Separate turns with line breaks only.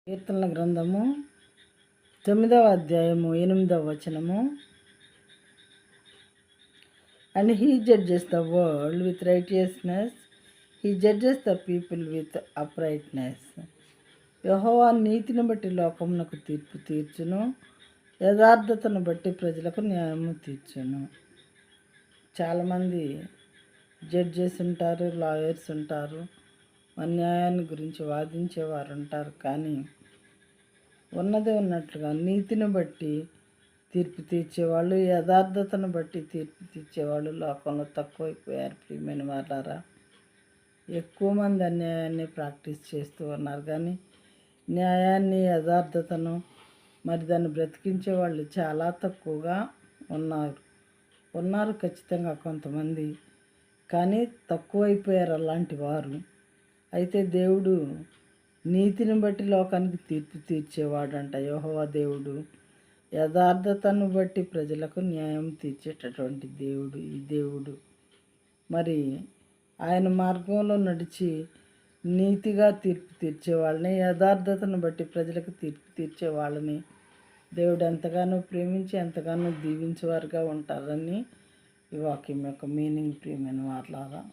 కీర్తనల గ్రంథము 9వ అధ్యాయము 8వ వచనము. And he judges the world with righteousness, he judges the people with uprightness. యెహోవా నీతిని బట్టి లోకమునకు తీర్పు తీర్చును, యథార్థతను బట్టి ప్రజలకు న్యాయము తీర్చును. చాలామంది జడ్జెస్ ఉంటారు, లాయర్స్ ఉంటారు, అన్యాయాన్ని గురించి వాదించేవారు ఉంటారు. కానీ ఉన్నది ఉన్నట్లుగా నీతిని బట్టి తీర్పు తీర్చేవాళ్ళు, యథార్థతను బట్టి తీర్పు తీర్చేవాళ్ళు లోకంలో తక్కువైపోయారు. ప్రియమైన వాళ్ళారా, ఎక్కువ మంది అన్యాయాన్ని ప్రాక్టీస్ చేస్తూ ఉన్నారు. కానీ న్యాయాన్ని, యథార్థతను మరి దాన్ని బ్రతికించే వాళ్ళు చాలా తక్కువగా ఉన్నారు ఖచ్చితంగా కొంతమంది, కానీ తక్కువైపోయారు అలాంటి వారు. అయితే దేవుడు నీతిని బట్టి లోకానికి తీర్పు తీర్చేవాడంట. యెహోవా దేవుడు యథార్థతను బట్టి ప్రజలకు న్యాయం తీర్చేటటువంటి దేవుడు ఈ దేవుడు. మరి ఆయన మార్గంలో నడిచి నీతిగా తీర్పు తీర్చేవాళ్ళని, యథార్థతను బట్టి ప్రజలకు తీర్పు తీర్చే వాళ్ళని దేవుడు ఎంతగానో ప్రేమించి ఎంతగానో దీవించేవారుగా ఉంటారని ఈ వాక్యం యొక్క మీనింగ్. ప్రియమైన వాళ్ళారా.